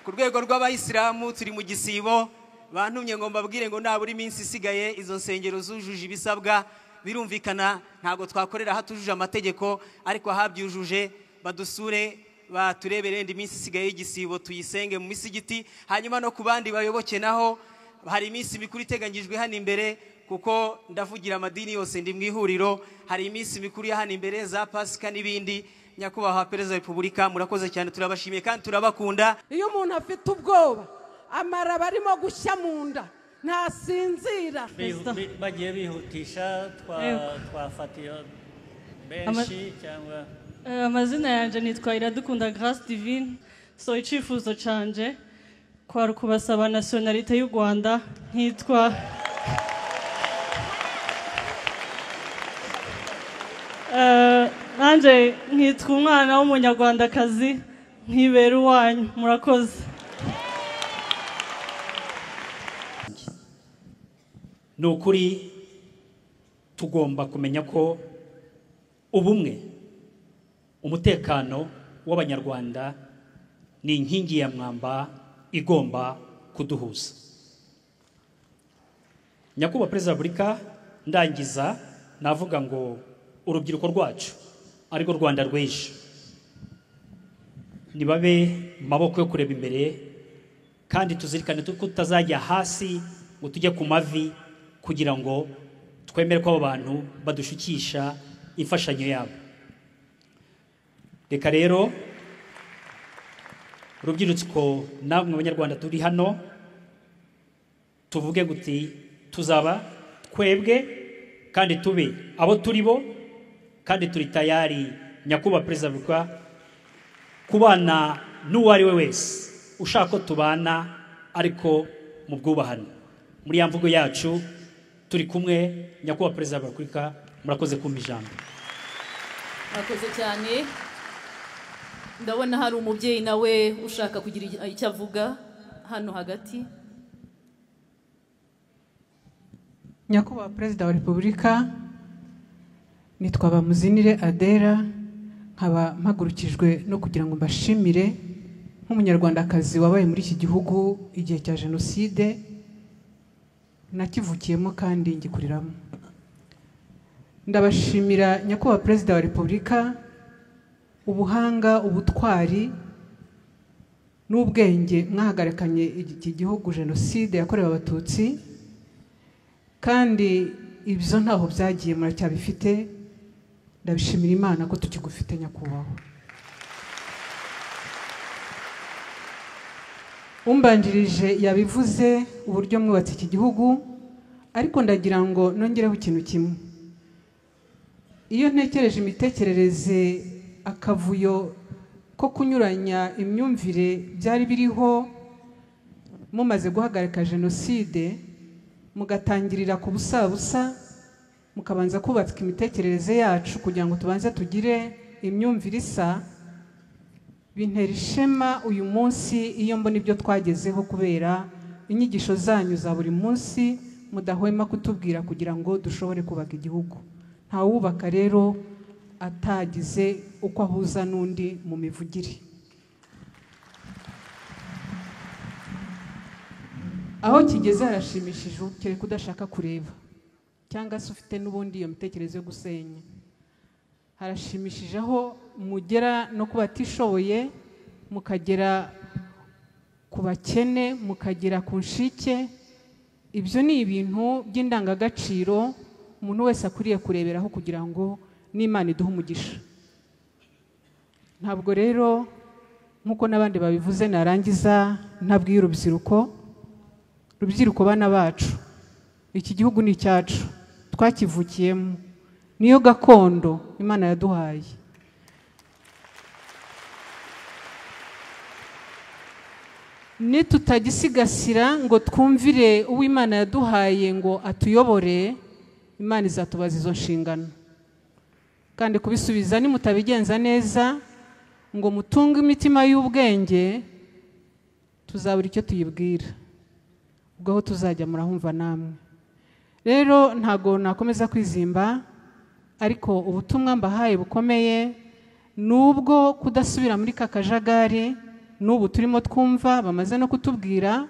ku rwego rw'abayisilamu turi mu gisibo bantumye ngo mbabwire ngo naburi iminsi isigaye izo nsengero zujuje ibisabwa birumvikana ntago twakorera hatujuje amategeko ariko ahabyujuje badusure baturebere ndi iminsi isigaye y'igisibo tuyisenge mu misigiti hanyuma no ku bandi bayoboke naho hari iminsi mikuru iteganyijwe hano imbere kuko ndavugira amadini yose ndi mwihuriro hari iminsi mikuru ya hano imbere za Pasika n'ibindi nyakubahwa Perezida wa Repubulika murakoze cyane turabashimiye kandi turabakunda iyo umuntu afite ubwoba amara barimo gushya mu nda ntasinzira bagiye bihutisha twafatiye benshi cyangwa amazina yanje nitwa Iradukunda Grace Divine so icifuzo canje kwa kubasaba nationalité y'u Rwanda nkitwa nanje nkitwa umwana w'umunyarwandakazi nkibera uwanyu murakoze nukuri tugomba kumenya ko ubumwe umutekano w'abanyarwanda ni inkingi ya mwamba igomba kuduhuza nyakubahwa Perezida wa Repubulika ndangiza navuga ngo urubyiruko rwacu ariko Rwanda rw'ejo nibabe maboko yo kureba imbere kandi tuzirikane tutazajya hasi ngo tujye ku mavi kugira ngo twemere ko abo bantu badushukisha imfashanyo yabo reka rero urubyiruko namwe abanyarwanda turi hano tuvuge guti tuzaba twebwe kandi tube abo turi bo kandi turi tayari nyakubahwa Perezida wa Repubulika kubana n'uwo ari we wese ushaka ko tubana ariko mu bwubahane muri ya mvugo yacu turi kumwe nyakubahwa Perezida wa Repubulika murakoze kumpa ijambo murakoze cyane ndabona hari umubyeyi nawe ushaka kugira icyo avuga hano hagati nyakubahwa Perezida wa Repubulika nitwa Bamuzinire Adera nkaba mpagurukijwe no kugira ngo mbashimire nk'umunyarwandakazi wabaye muri iki gihugu igihe cya jenoside nakivukiyemo kandi ngikuriramo ndabashimira nyakubahwa Perezida wa Repubulika ubuhanga ubutwari n'ubwenge mwahagarikanye iki gihugu jenoside yakorewe abatutsi kandi ibyo ntaho byagiye muracyabifite ndabishimira Imana ko tukigufite nyakubahwa umbanjirije yabivuze uburyo mwubatse iki gihugu ariko ndagira ngo nongereho ikintu kimwe iyo ntekereje imitekerereze akavuyo ko kunyuranya imyumvire byari biriho mumaze guhagarika jenoside mugatangirira ku busabusa mukabanza kubaka imitekerereze yacu kugira ngo tubanze tugire imyumvire isa bintera ishema uyu munsi iyo mbona ibyo twagezeho kubera inyigisho zanyu za buri munsi mudahwema kutubwira kugira ngo dushobore kubaka igihugu nta wubaka rero atagize uko ahuza n'undi mu mivugire aho kigeze harashimishije ukere kudashaka kureba cyangwa se ufite n'ubundi iyo mitekerereze yo gusenya harashimishije aho mugera no kuba batishoboye mukagera ku bakene mukagera ku nshike ibyo ni ibintu by'indangagaciro umuntu wese akwiriye kureberaho kugira ngo n'Imana iduhe umugisha ntabwo rero nk'uko n'abandi babivuze narangiza ntabwiye urubyiruko bana bacu iki gihugu ni icyacu twakivukiyemo niyo gakondo Imana yaduhaye nitutagisigasira ngo twumvire uwo Imana yaduhaye ngo atuyobore Imana izatubaza izo nshingano kandi kubisubiza nimutabigenza neza ngo mutunge imitima y'ubwenge tuzabura icyo tuyibwira ubwo aho tuzajya murahumva namwe rero ntago nakomeza kwizimba ariko ubutumwa mbahaye bukomeye nubwo kudasubira muri kakajagari n'ubu turimo twumva bamaze no kutubwira,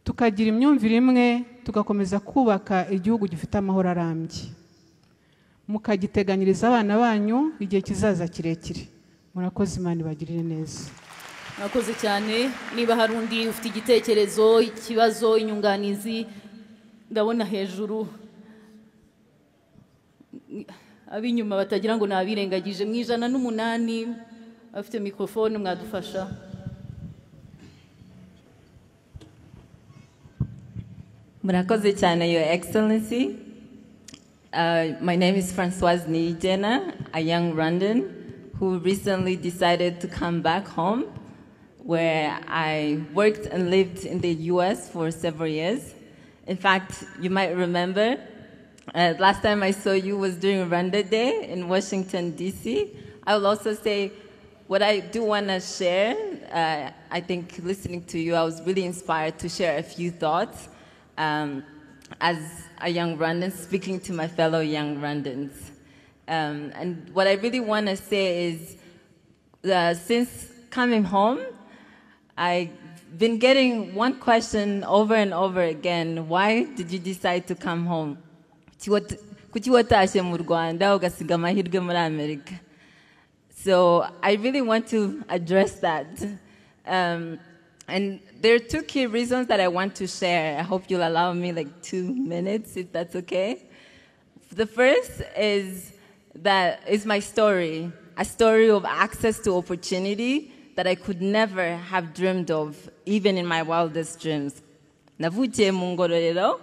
tukagira imyumvire imwe, tugakomeza kubaka igihugu gifite amahoro arambye, mukagiteganyiriza abana banyu igihe kizaza kirekire. Murakoze, Imana ibagirire neza. Murakoze cyane. Niba hari undi ufite igitekerezo, ikibazo, inyunganizi, ndabona hejuru ab'inyuma batagira ngo nabirengagije. Mu 108 afite mikrofone, mwadufasha. Murakoze cyane, Your Excellency. My name is Françoise Nijena, a young Rwandan who recently decided to come back home, where I worked and lived in the US for several years. In fact, you might remember, last time I saw you was during Rwanda Day in Washington, D.C. I will also say what I do want to share. I think listening to you, I was really inspired to share a few thoughts as a young Rwandan, speaking to my fellow young Rwandans. And what I really want to say is, since coming home, I've been getting one question over and over again: why did you decide to come home? Kuki watashe mu Rwanda ugasiga amahirwe muri Amerika? So I really want to address that. And there are two key reasons that I want to share. I hope you'll allow me like 2 minutes, if that's okay. The first is that it's my story, a story of access to opportunity that I could never have dreamed of, even in my wildest dreams. Navukiye mu Ngororero,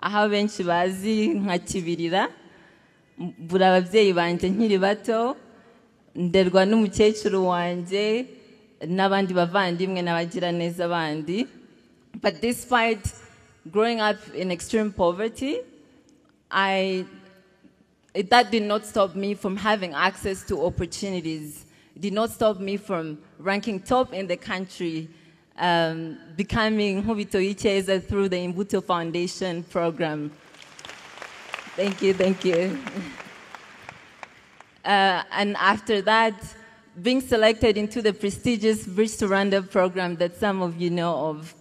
aho benshi bazi nka Kibirira, mbura ababyeyi banjye nkiri bato, nderwa n'umukecuru wanjye n'abandi bavandimwe n'abagira neza bandi. But despite growing up in extreme poverty, that did not stop me from having access to opportunities. It did not stop me from ranking top in the country, becoming Hubito Icheza through the Imbuto Foundation program. Thank you, thank you. And after that, being selected into the prestigious Bridge to Rwanda program that some of you know of.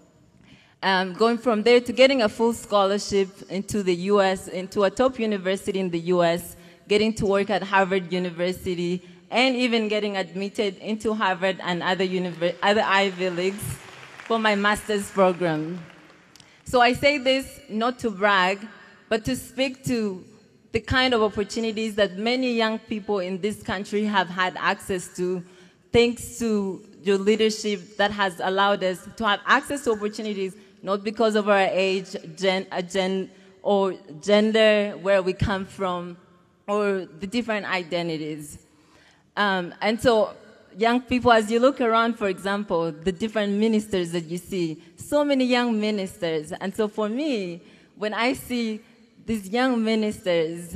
Going from there to getting a full scholarship into the US, into a top university in the US, getting to work at Harvard University, and even getting admitted into Harvard and other Ivy Leagues for my master's program. So I say this not to brag, but to speak to the kind of opportunities that many young people in this country have had access to, thanks to your leadership that has allowed us to have access to opportunities, not because of our age, or gender, where we come from, or the different identities. And so young people, as you look around, for example, the different ministers that you see, so many young ministers. And so for me, when I see these young ministers,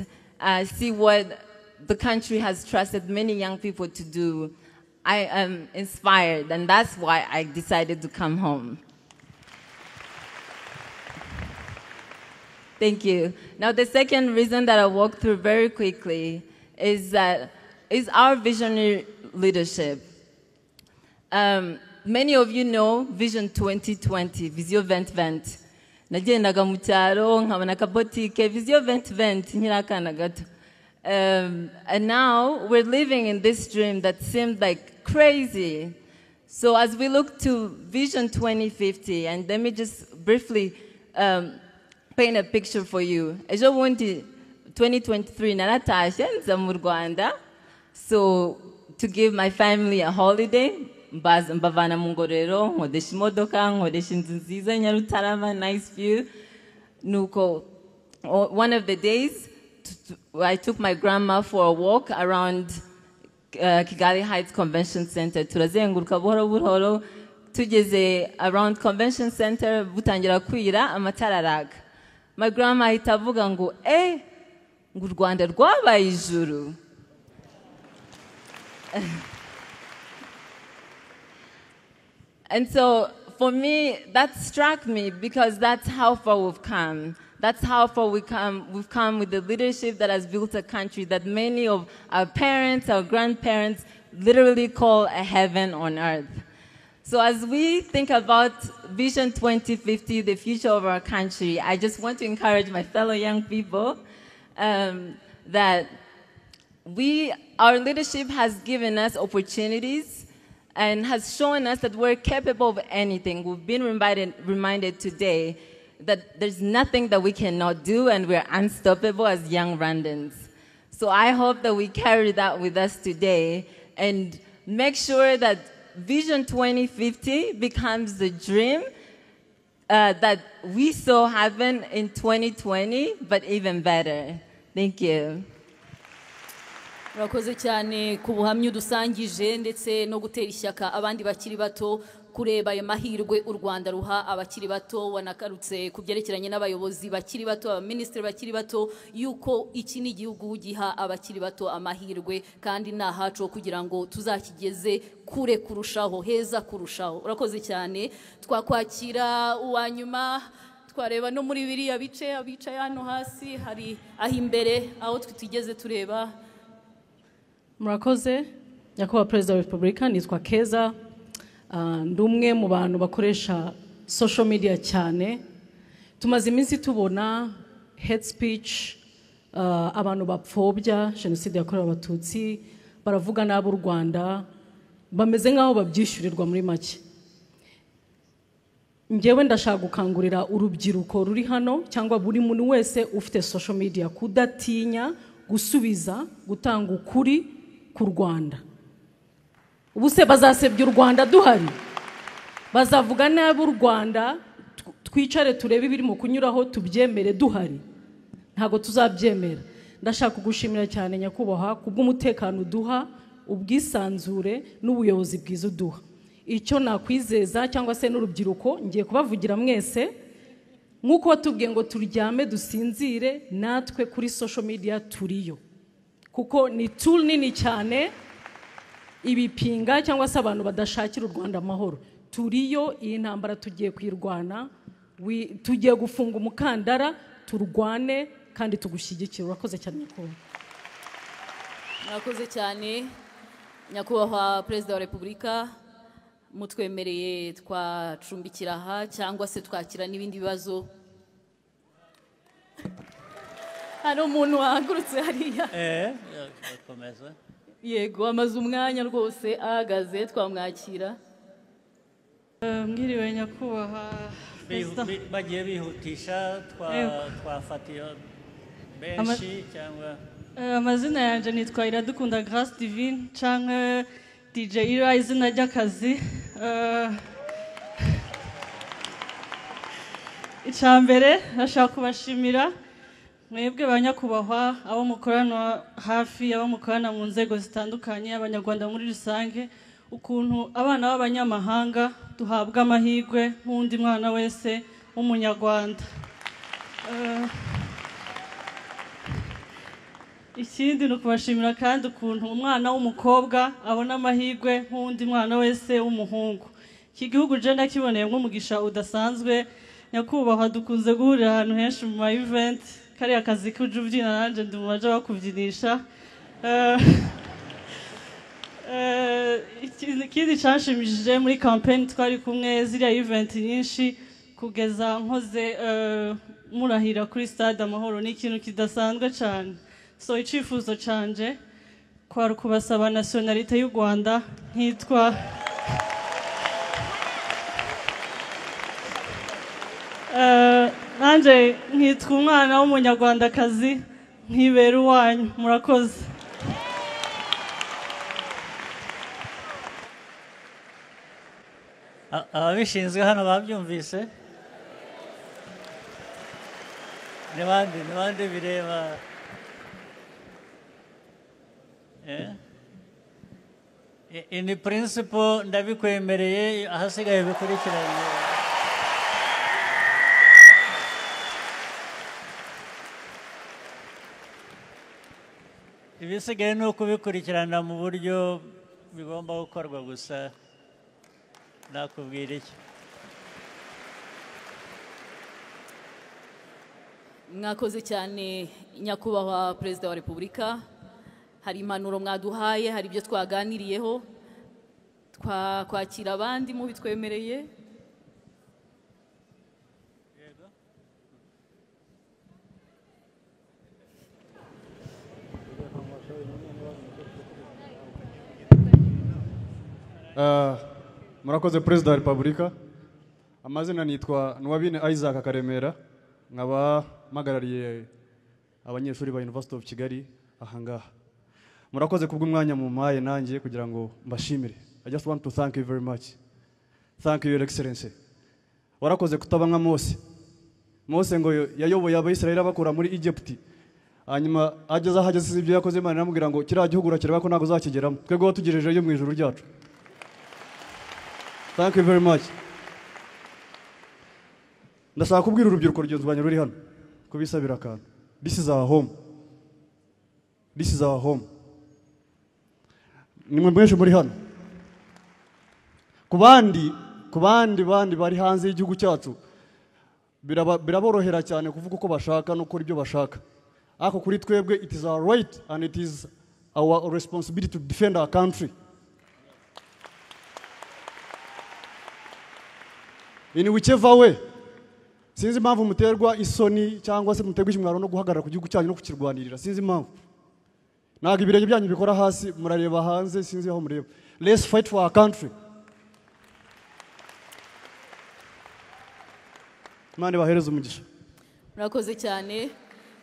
see what the country has trusted many young people to do, I am inspired, and that's why I decided to come home. Thank you. Now, the second reason that I'll walk through very quickly is our visionary leadership. Many of you know Vision 2020, Vision 2020. Nagendaga mu cyaro nkabona akabotike Vision 2020 nyirakana gato. And now we're living in this dream that seemed like crazy. So as we look to Vision 2050, and let me just briefly paint a picture for you. Ejo bundi 2023 naratashye nza mu Rwanda, so to give my family a holiday, mbavana mu Ngororero, nkodesha imodoka, nkodesha inzu nziza Nyarutarama, nice view. Nuko one of the days I took my grandma for a walk around Kigali Heights Convention Center. Turazenguruka buhoro buhoro, tugeze around Convention Center, butangira kwira amatara araka. My grandma ahita avuga ngo ngo u Rwanda rwabaye ijuru. And so for me, that struck me because that's how far we've come. That's how far we've come with the leadership that has built a country that many of our parents, our grandparents literally call a heaven on earth. So as we think about Vision 2050, the future of our country, I just want to encourage my fellow young people that our leadership has given us opportunities and has shown us that we're capable of anything. We've been reminded today that there's nothing that we cannot do, and we're unstoppable as young Rwandans. So I hope that we carry that with us today and make sure that Vision 2050 becomes the dream that we saw happen in 2020, but even better. Thank you. Murakoze cyane ku buhamya dusangije ndetse no gutera ishyaka abandi bakiri bato kureba ayo mahirwe u Rwanda ruha abakiri bato, wanakarutse kubyerekeranye n'abayobozi bakiri bato, abaminisitiri bakiri bato, yuko iki ni igihugu giha abakiri bato amahirwe kandi nahacu kugira ngo tuzakigeze kure kurushaho, heza kurushaho. Urakoze cyane. Twakwakira uwanyuma, twareba no muri biriya bice abicaye hano hasi, hari aho imbere aho twigeze tureba. Murakoze. Nyakubahwa Perezida wa Repubulika, nitwa Keza. Ndumwe mu bantu bakoresha social media cyane. Tumaze iminsi tubona hate speech, abantu bapfobya jenoside yakorewe abatutsi, baravuga n'abo Rwanda, bameze nk'aho babyishyurirwa muri make. Njyewe ndashaka gukangurira urubyiruko ruri hano cyangwa buri muntu wese ufite social media kudatinya gusubiza, gutanga ukuri ku Rwanda. Ubuse bazasebya u Rwanda duhari, bazavuga nabi u Rwanda, twicare turebe ibirimo kunyuraho tubyemere duhari, ntago tuzabyemera. Ndashaka kugushimira cyane nyakubahwa kubw'umutekano duha, ubwisanzure n'ubuyobozi bwiza duha. Icyo nakwizeza cyangwa se n'urubyiruko, ngiye kubavugira mwese, nk'uko watubwiye ngo turyame dusinzire, natwe kuri social media turiyo, kuko ni tool nini cyane ibipinga cyangwa se abantu badashakira u Rwanda amahoro. Turiyo, iyi ntambara tugiye kwirwana, tugiye gufunga umukandara, turwane kandi tugushyigikira. Urakoze cyane nyakubahwa. Murakoze cyane nyakubahwa Perezida wa Repubulika, mutwemereye twacumbikira aha cyangwa se twakira n'ibindi bibazo. Hari umuntu wahagurutse hariya. Bakomeza. Yego, amaze umwanya rwose ahagaze, twamwakira. Mwiriwe nyakubahwa Perezida. Bagiye bihutisha, twafatiye benshi cyangwa. Amazina yanjye nitwa Iradukunda Grace Divine cyangwa DJ Ira, izina ry'akazi. Icyambere nashaka kubashimira mwebwe banyakubahwa, abo mukorana hafi, abo mukorana mu nzego zitandukanye, abanyarwanda muri rusange, ukuntu abana b'abanyamahanga duhabwa amahirwe nk'undi mwana wese w'umunyarwanda. Ikindi ni ukubashimira kandi ukuntu umwana w'umukobwa abona amahirwe nk'undi mwana wese w'umuhungu. Iki gihugu je ndakiboneye nk'umugisha udasanzwe. Nyakubahwa, dukunze guhurira ahantu henshi mu ma event, kariya kazi k'uje ubyina nanjye ndi mu baje bakubyinisha. Ikindi cyanshimishije muri campaign twari kumwe, ziriya event nyinshi kugeza nkoze murahira kuri stade Amahoro, ni ikintu kidasanzwe cyane. So icyifuzo canje kwari kubasaba nationalite y'u Rwanda, nkitwa nanje nkitwa umwana w'umunyarwandakazi, nkibera uwanyu. Murakoze. Ababishinzwe hano babyumvise? Ni bande bireba? In principle ndabikwemereye, ahasigaye bikurikiranye. Ibisigaye ni ukubikurikirana mu buryo bigomba gukorwa gusa. Nakubwira iki? Mwakoze cyane nyakubahwa Perezida wa Repubulika. Hari impanuro mwaduhaye, hari ibyo twaganiriyeho. kwakira abandi mubitwemereye. Murakoze Perezida wa Repubulika. Amazina nitwa Nuwabine Isaac Karemera, nkaba magarariye abanyeshuri ba University of Kigali ahangaha. Murakoze kubw'umwanya mu maye nanjye kugira ngo mbashimire. I just want to thank you very much. Thank you, Your Excellency. Warakoze kutaba nka Mose. Mose ngo yayoboye Abisirayeli abakura muri Egypt. Hanyuma hageze ibyo yakoze Imana iramubwira ngo kiriya gihugu urakireba ko ntago uzakigeramo. Twebwe watugejejeyo mu ijuru ryacu. Thank you very much. Ndashaka kubwira urubyiruko rugenzi banyu ruri hano kubisabira akantu. This is our home. This is our home. Nimwe mwenshi muri hano. Ku bandi bari hanze y'igihugu cyacu biraborohera cyane kuvuga uko bashaka no gukora ibyo bashaka. Ariko kuri twebwe it is our right and it is our responsibility to defend our country. In whichever way. Sinzi impamvu muterwa isoni cyangwa se muterwa ishimwaro no guhagarara ku gihugu cyanyu no kukirwanirira. Sinzi impamvu. Naga ibirenge byanyu bikora hasi murareba hanze sinzi aho mureba. Let's fight for our country. Mane bahereza umugisha. Murakoze cyane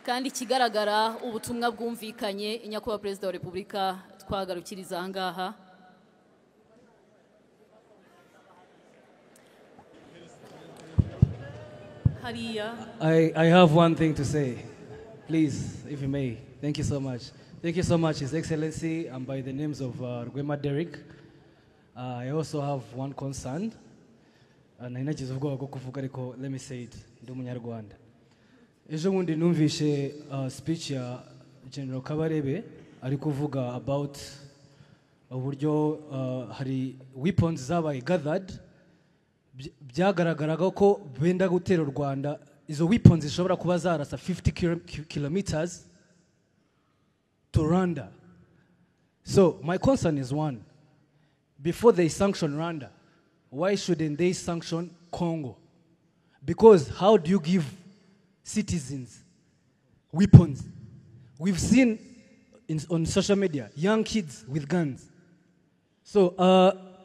kandi ikigaragara ubutumwa bwumvikanye Nyakubahwa Perezida wa Repubulika twagarukiriza ahangaha. I have one thing to say. Please, if you may. Thank you so much. Thank you so much, His Excellency, and by the names of Rwema Derek. I also have one concern. And I know let me say it. Ndi Umunyarwanda. Ejo bundi numvishe speech ya General Kabarebe ari kuvuga about uburyo hari weapons zabaye gathered. Byagaragaraga ko benda gutera u Rwanda izo weapons zishobora kuba zarasa 50 kilometers to Rwanda. So my concern is one, before they sanction Rwanda, why shouldn't they sanction Congo? Because how do you give citizens weapons? We've seen on social media young kids with guns. So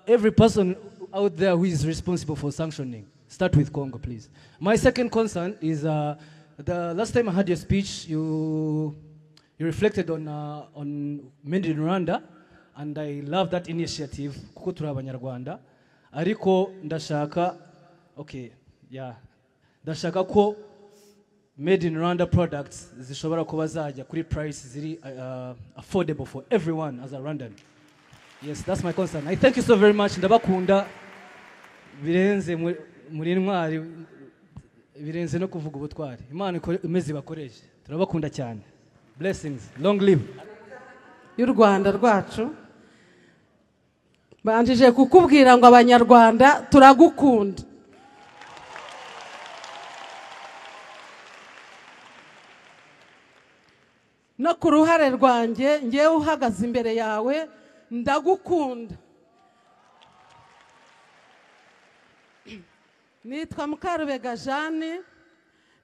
every person out there who is responsible for sanctioning, start with Congo, please. My second concern is the last time I heard your speech, you reflected on Made in Rwanda, and I love that initiative. Kuko turi abanyarwanda, ariko ndashaka, okay, yeah, ndashaka ko Made in Rwanda products zishobora kuba zajya kuri price ziri affordable for everyone as a Rwandan. Yes, that's my concern. I thank you so very much. Ndabakunda birenze muri ntwari birenze no kuvuga ubutwari. Imana imeze bakoreshe. Turabakunda cyane. Blessings. Long live. Y'u Rwanda rwacu. Banjije kukubwira ngo abanyarwanda turagukunda. No ku ruhare rwanjye ngewe uhagaze imbere yawe ndagukunda. Nitwa Mukarubega Jeanne,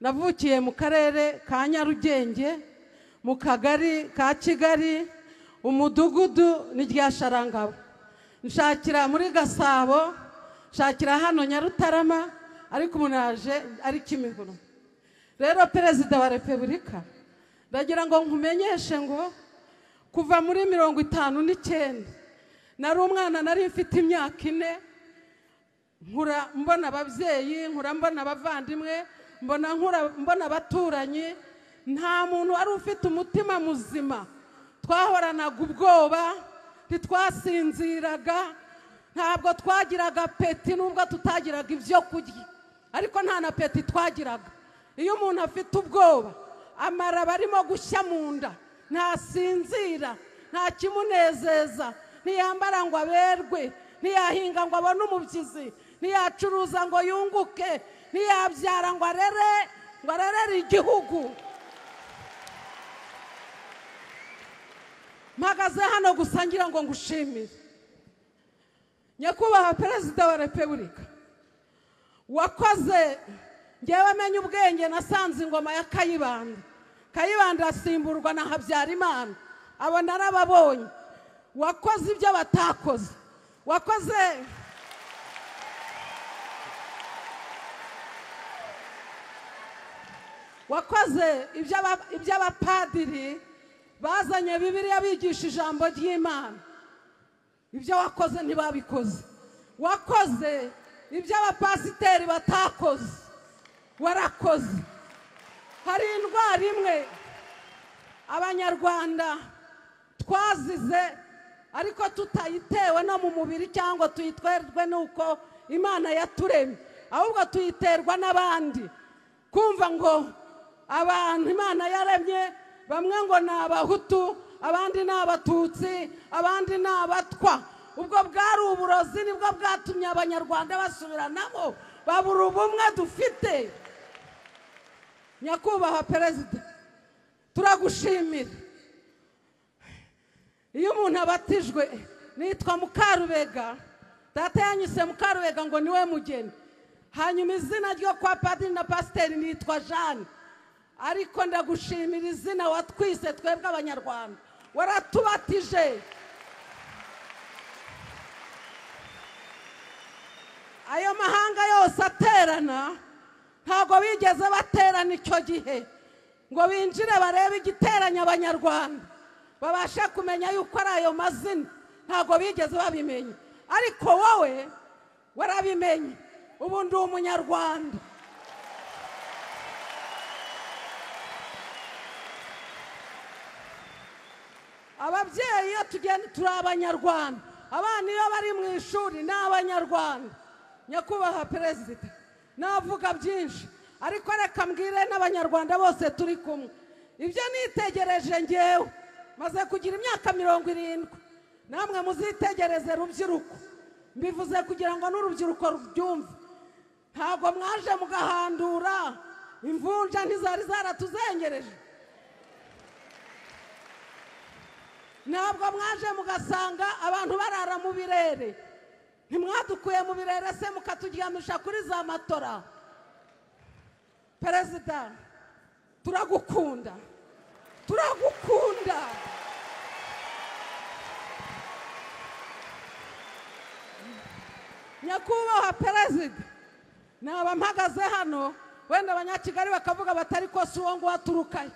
navukiye mu karere ka Nyarugenge, mu kagari ka Kigali, umudugudu ni rya Sharangabo. Nshakira muri Gasabo, nshakira hano Nyarutarama, ariko umunaje ari Kimihurura. Rero Perezida wa Repubulika, ndagira ngo nkumenyeshe ngo kuva muri 59 nari umwana nari mfite imyaka 4, nkura mbona ababyeyi, nkura mbona abavandimwe, mbona abaturanyi, nta muntu wari ufite umutima muzima. Twahoranaga ubwoba, ntitwasinziraga, ntabwo twagiraga peti nubwo tutagiraga ibyo kurya, ariko nta na peti twagiraga. Iyo umuntu afite ubwoba amara barimo gushya mu nda, ntasinzira, nta kimunezeza, ntiyambara ngo aberwe, ntiyahinga ngo abone umubyizi, ntiyacuruza ngo yunguke, ntiyabyara ngo arerere igihugu. Mpagaze hano gusangira ngo ngushimire. nyakubahwa perezida wa repubulika wakoze ngewe amenye ubwenge nasanze ingoma ya Kayibanda asimburwa na Habyarimana abo narababonye wakoze ibyo batakoze wakoze ibyo abapadiri bazanye Bibiliya bigisha ijambo ry'Imana ibyo wakoze ntibabikoze wakoze ibyo abapasiteri batakoze warakoze hari indwara imwe abanyarwanda twazize ariko tutayitewe no mu mubiri cyangwa tuyitwerwe nuko Imana yaturemye ahubwo tuyiterwa n'abandi kumva ngo abantu Imana yaremye bamwe ngo ni Abahutu abandi ni Abatutsi abandi ni Abatwa ubwo bwari uburozi nibwo bwatumye abanyarwanda basubiranamo babura ubumwe dufite nyakubahwa perezida turagushimira iyo umuntu abatijwe nitwa Mukarubega data yanyise Mukarubega ngo niwe mugeni hanyuma izina ryo kwa padiri na pasiteri nitwa Jeanne ariko ndagushimira izina watwise twebwe abanyarwanda waratubatije ayo mahanga yose aterana ntago bigeze baterana icyo gihe ngo binjire barebe igiteranya abanyarwanda babasha kumenya yuko ari ayo mazina ntago bigeze babimenya ariko wowe warabimenye ubu ndi umunyarwanda ababyeyi iyo tugenda turi abanyarwanda abana iyo bari mu ishuri ni abanyarwanda nyakubahwa perezida navuga byinshi ariko reka mbwire n'abanyarwanda bose turi kumwe ibyo nitegereje ngewe maze kugira imyaka 70 namwe muzitegereze rubyiruko mbivuze kugira ngo n'urubyiruko rubyumve ntago mwaje mugahandura imvunja ntizari zaratuzengereje ntabwo mwaje mugasanga abantu barara mu birere ntimwadukuye mu birere se mukaturyamisha kuri za matora perezida turagukunda nyakubahwa perezida naba mpagaze hano wenda abanyakigali bakavuga batari ko si uwo ngo waturukaye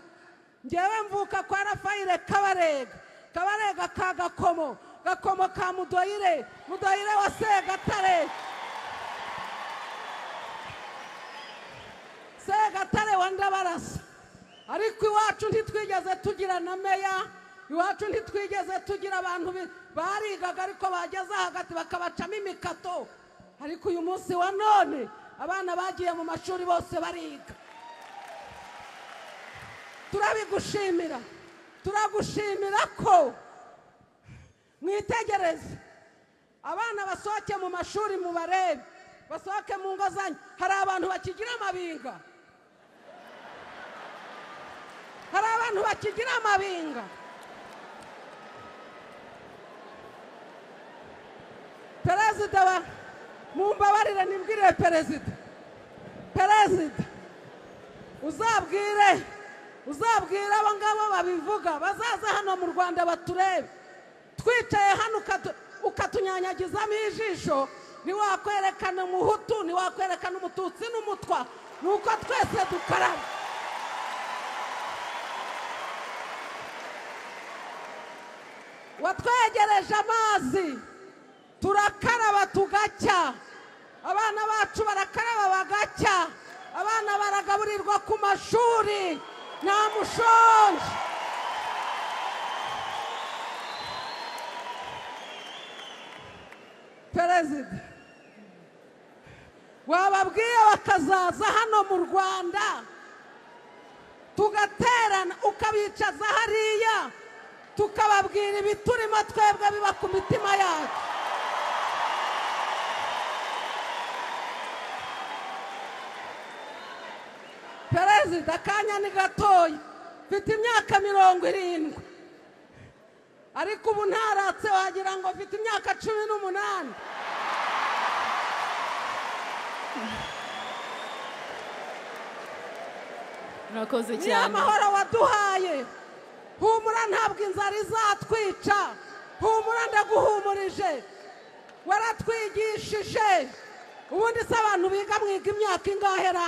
ngewe mvuka kwa Rafayire Kabarega ka Gakomo ka Mudoyire wa Segatare wa Ndabarasa ariko iwacu ntitwigeze tugira na meya iwacu ntitwigeze tugira abantu barigaga ariko bageze hagati bakabacamo imikato ariko uyu munsi wa none abana bagiye mu mashuri bose bariga turagushimira ko mwitegereze abana basohoke mu mashuri mu barebe basohoke mu ngo zanyu hari abantu bakigira amabinga perezida mumbabarire nimbwire perezida uzabwire abo ngabo babivuga bazaza hano mu Rwanda baturebe twicaye hano ukatunyanyagizamo ijisho niwakwerekana umuhutu niwakwerekana umututsi n'umutwa nuko twese dukaraba watwegereje amazi turakaraba tugacya abana bacu barakaraba bagacya abana baragaburirwa ku mashuri nta mushonji perezida wababwiye bakazaza hano mu Rwanda tugaterana ukabicaza hariya tukababwira ibiturimo twebwe biba ku mitima yacu perezida akanya ni gatoya mfite imyaka 70 ariko ubu ntaratse wagira ngo mfite imyaka 18 murakoze niyo cyane amahoro waduhaye humura ntabwo inzara izatwica humura ndaguhumurije waratwigishije ubundi se abantu biga mwiga imyaka ingahera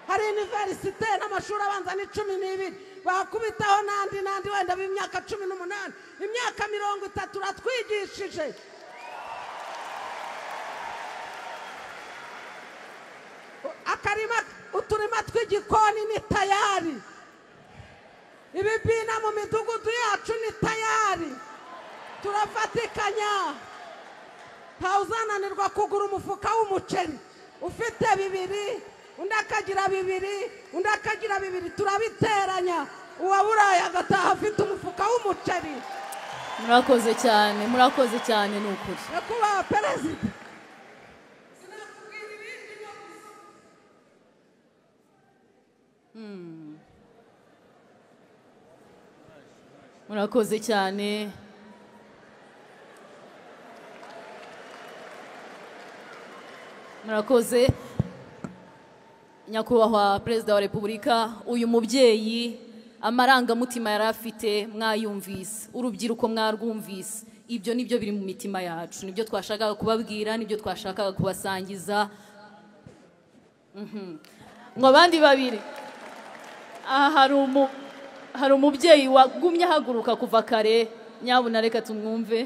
hari universite n'amashuri abanza ni 12 bakubitaho n'andi wenda b'imyaka 18 imyaka 30 uratwigishije uturima tw'igikoni ni tayari ibibina mu midugudu yacu ni tayari turafatikanya ntawuzananirwa kugura umufuka w'umuceri ufite 2 undi akagira 2 undi akagira 2 turabiteranya uwaburaye agataha afite umufuka w'umuceri murakoze cyane ni ukuri nyakubahwa perezida murakoze cyane murakoze nyakubahwa perezida wa repubulika uyu mubyeyi amarangamutima yari afite mwayumvise urubyiruko mwarwumvise ibyo nibyo biri mu mitima yacu nibyo twashakaga kubabwira nibyo twashakaga kubasangiza ngo abandi babiri aha hari umubyeyi wagumye ahaguruka kuva kare nyabuna reka tumwumve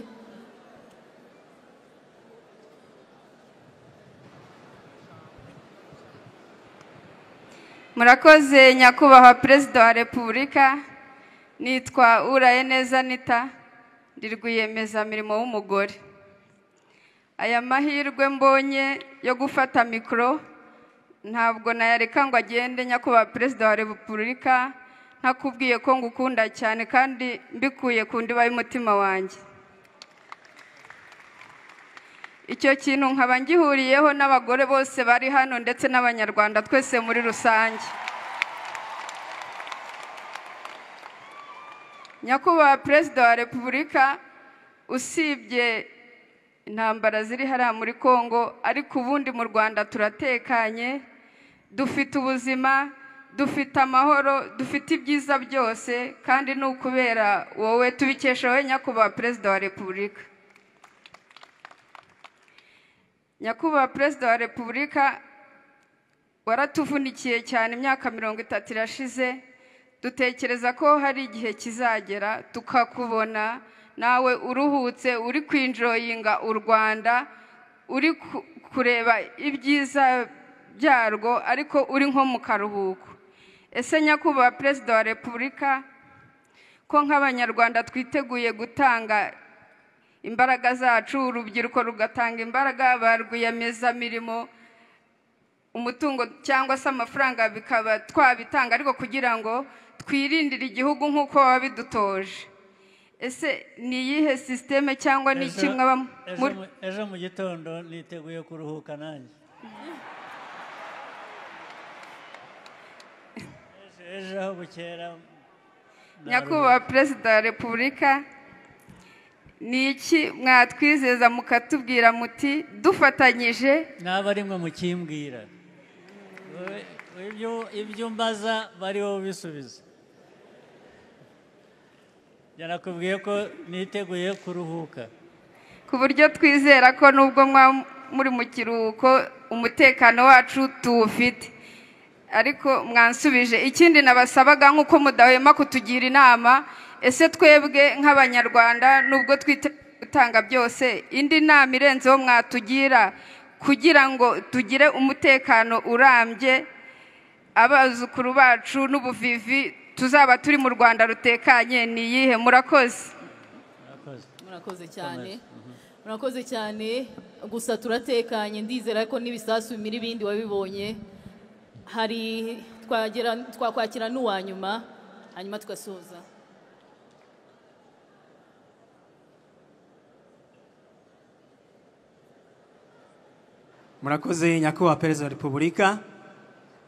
murakoze nyakubahwa perezida wa repubulika nitwa Urayeneza Anita ndi rwiyemezamirimo w'umugore aya mahirwe mbonye yo gufata mikoro ntabwo nayareka ngo agende nyakubahwa perezida wa repubulika ntakubwiye ko ngukunda cyane kandi mbikuye ku ndiba y'umutima wanjye icyo kintu nkaba ngihuriyeho n'abagore bose bari hano ndetse n'abanyarwanda twese muri rusange nyakubahwa perezida wa repubulika usibye intambara ziri hariya muri Kongo ariko ubundi mu Rwanda turatekanye dufite ubuzima dufite amahoro dufite ibyiza byose kandi ni ukubera wowe tubikesha wowe nyakubahwa perezida wa repubulika nyakubahwa perezida wa repubulika waratuvunikiye cyane imyaka 30 irashize dutekereza ko hari igihe kizagera tukakubona nawe uruhutse uri kwinjoyinga u Rwanda uri kureba ibyiza byarwo ariko uri nko mu karuhuko ese nyakubahwa perezida wa repubulika ko nk'abanyarwanda twiteguye gutanga imbaraga zacu urubyiruko rugatanga imbaraga barwiyemezamirimo umutungo cyangwa se amafaranga bikaba twabitanga ariko kugira ngo twirindire igihugu nk'uko wabidutoje ese ni iyihe systeme cyangwa ni kimwe ejo mu gitondo niteguye kuruhuka nanjye ejo aho bukera nyakubahwa perezida wa repubulika ni iki mwatwizeza mukatubwira muti dufatanyije n'aba rimwe mukimbwira ibyo mbaza bariho bisubiza yanakubwiye ko niteguye kuruhuka ku buryo twizera ko nubwo muri mu kiruhuko umutekano wacu tuwufite ariko mwansubije ikindi nabasabaga nk'uko mudahwema kutugira inama ese twebwe nk'abanyarwanda nubwo gutanga byose indi nama irenzeho mwatugira kugira ngo tugire umutekano urambye abazukuru bacu n'ubuvivi tuzaba turi mu Rwanda rutekanye ni iyihe murakoze murakoze cyane gusa turatekanye ndizera ko n'ibisasu bimira ibindi wabibonye hari twakwakira n'uwa nyuma hanyuma tugasoza murakoze nyakubahwa perezida wa repubulika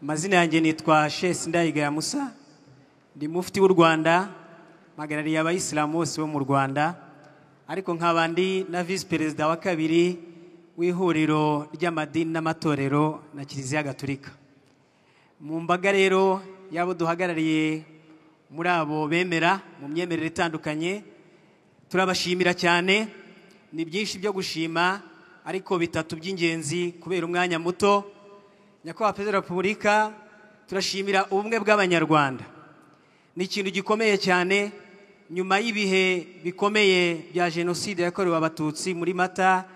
amazina yanjye nitwa Shesi Ndayigaya Musa ndi mufti w'u Rwanda mpagarariye abayisilamu bose bo mu Rwanda ariko nk'abandi na visi perezida wa kabiri w'ihuriro ry'amadini n'amatorero na Kiliziya Gatolika. Mu mbaga rero yabo duhagarariye muri abo bemera mu myemerere itandukanye, turabashimira cyane. Ni byinshi byo gushima ariko bitatu by'ingenzi kubera umwanya muto. Nyakubahwa Perezida wa Repubulika, turashimira ubumwe bw'Abanyarwanda. Ni ikintu gikomeye cyane nyuma y'ibihe bikomeye bya Jenoside yakorewe Abatutsi muri Mata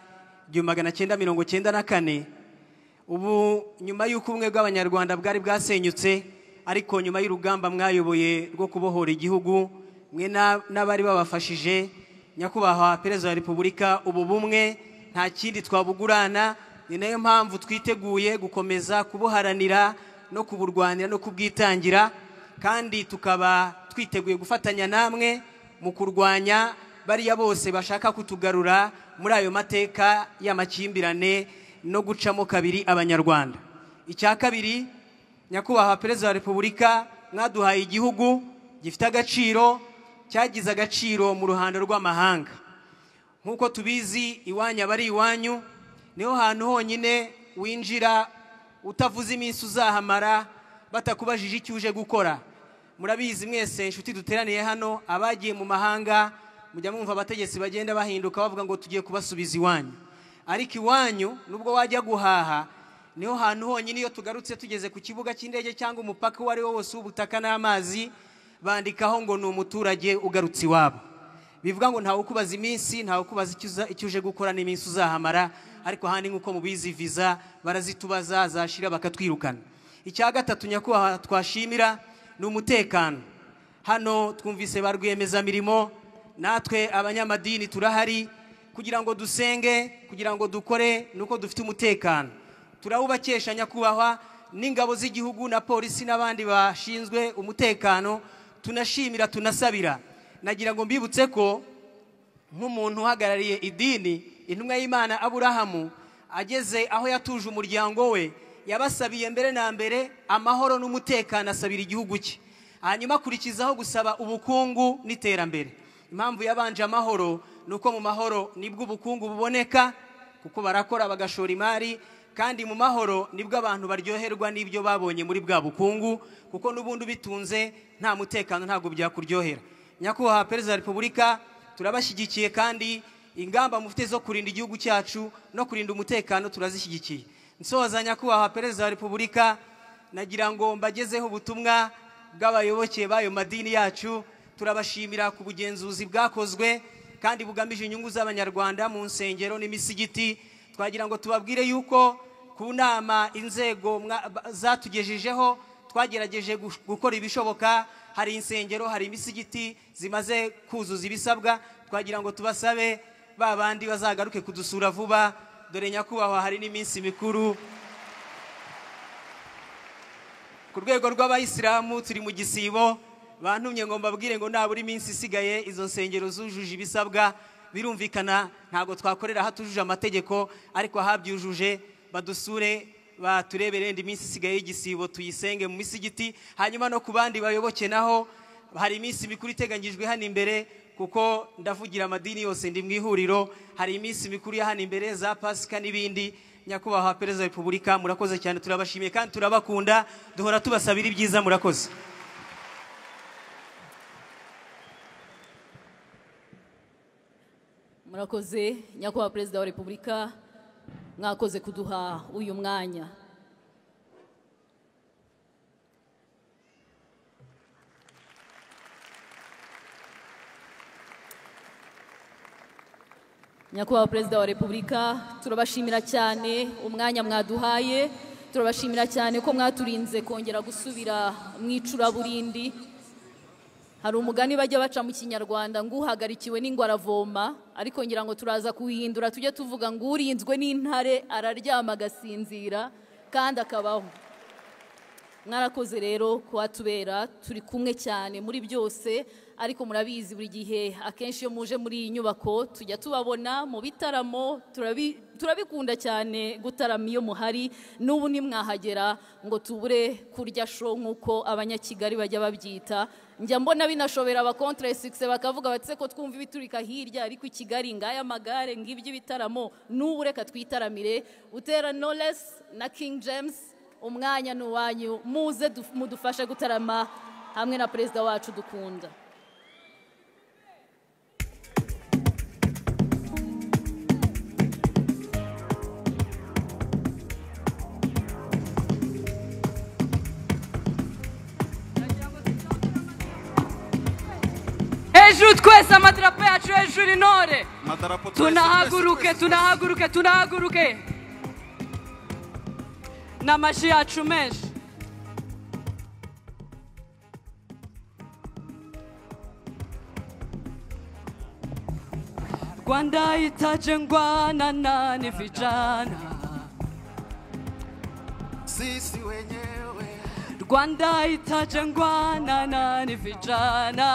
1994. Ubu nyuma y'uko ubumwe bw'Abanyarwanda bwari bwasenyutse, ariko nyuma y'urugamba mwayoboye rwo kubohora igihugu mwe n'abari babafashije, Nyakubahwa Perezida wa Repubulika, ubu bumwe nta kindi twabugurana. Ni nayo mpamvu twiteguye gukomeza kubuharanira no kuburwanira no kubwitangira, kandi tukaba twiteguye gufatanya namwe mu kurwanya bariya bose bashaka kutugarura muri ayo mateka y'amakimbirane no gucamo kabiri Abanyarwanda. Icya kabiri, Nyakubahwa Perezida wa Repubulika, mwaduhaye igihugu gifite agaciro, cyagize agaciro mu ruhando rw'amahanga. Nkuko tubizi, iwanya bari iwanyu, niho hantu honyine winjira utavuze iminsi uzahamara batakubajije icyo uje gukora. Murabizi mwese inshuti duteraniye hano, abagiye mu mahanga mujya mwumva abategetsi bagenda bahinduka bavuga ngo tugiye kubasubiza iwanyu. Ariko iwanyu nubwo wajya guhaha, niho hantu honyine iyo tugarutse tugeze ku kibuga cy'indege cyangwa umupaka uwo ari wo wose w'ubutaka n'amazi, bandikaho ngo ni umuturage ugarutse iwabo. Bivuga ngo ntawe ukubaza iminsi, ntawe ukubaza icyo uje gukora n'iminsi uzahamara. Ariko handi nk'uko mubizi viza barazitubaza, zashira bakatwirukana. Icya gatatu Nyakubahwa twashimira ni umutekano. Hano twumvise ba rwiyemezamirimo, natwe abanyamadini turahari kugira ngo dusenge, kugira ngo dukore nuko dufite umutekano. Turawubakesha Nyakubahwa n'ingabo z'igihugu na polisi n'abandi bashinzwe umutekano. Tunashimira, tunasabira. Nagira ngo mbibutse ko nk'umuntu uhagarariye idini, intumwa y'Imana Aburahamu ageze aho yatuje umuryango we, yabasabiye mbere na mbere amahoro n'umutekano, asabira igihugu cye. Hanyuma akurikizaho gusaba ubukungu n'iterambere. Impamvu yabanje amahoro nuko mu mahoro nibwo ubukungu buboneka, kuko barakora bagashora imari, kandi mu mahoro nibwo abantu baryoherwa n'ibyo babonye muri bwa bukungu, kuko n'ubundi bitunze nta mutekano ntabwo byakuryohera. Nyakubahwa Perezida wa Repubulika, turabashyigikiye kandi ingamba mufite zo kurinda igihugu cyacu no kurinda umutekano turazishyigikiye. Nsoza Nyakubahwa Perezida wa Repubulika, nagira ngo mbagezeho ubutumwa bw'abayoboke b'ayo madini yacu. Turabashimira ku bugenzuzi bwakozwe kandi bugamije inyungu z'Abanyarwanda mu nsengero n'imisigiti. Twagira ngo tubabwire yuko ku nama inzego zatugejejeho twagerageje gukora ibishoboka. Hari insengero, hari imisigiti zimaze kuzuza ibisabwa. Twagira ngo tubasabe babandi bazagaruke kudusura vuba, dore Nyakubahwa hari n'iminsi mikuru. Ku rwego rw'Abayisilamu turi mu gisibo, bantumye ngo mbabwire ngo naburi iminsi isigaye izo nsengero zujuje ibisabwa. Birumvikana ntago twakorera hatujuje amategeko, ariko ahabyujuje badusure baturebere indi minsi isigaye y'igisibo tuyisenge mu misigiti. Hanyuma no ku bandi bayoboke naho hari iminsi mikuru iteganyijwe hano imbere, kuko ndavugira amadini yose ndi mu ihuriro. Hari iminsi mikuru ya hano imbere za Pasika n'ibindi. Nyakubahwa Perezida wa Repubulika, murakoze cyane, turabashimiye kandi turabakunda, duhora tubasabira ibyiza. Murakoze. Murakoze Nyakubahwa Perezida wa Repubulika, mwakoze kuduha uyu mwanya. Nyakubahwa Perezida wa Repubulika, turabashimira cyane umwanya mwaduhaye. Turabashimira cyane ko mwaturinze kongera gusubira mu icuraburindi. Hari umugani bajya baca mu Kinyarwanda ngo uhagarikiwe n'ingwe aravoma, ariko ngira ngo turaza kuhindura tujye tuvuga ngo urinzwe n'intare araryama agasinzira kandi akabaho. mwarakoze rero kuhatubera turi kumwe cyane muri byose ariko murabizi buri gihe akenshi iyo muje muri iyi nyubako tujya tubabona mu bitaramo turabikunda cyane gutarama iyo muhari n'ubu nimwahagera ngo tubure kurya show nk'uko abanyakigali bajya babyita njya mbona binashobera aba contre succès bakavuga batse ko twumva ibiturika hirya ariko i Kigali ngaya magare ngibyo ibitaramo n'ubu reka twitaramire Butera Knowless na King James umwanya n'uwanyu muze mudufashe gutarama hamwe na perezida wacu dukunda. Hejuru twese amadarapo yacu hejuru intore tunahaguruke n'amaji yacu menshi Rwanda itajengwana na vijana sisi wenyewe Rwanda itajengwana na vijana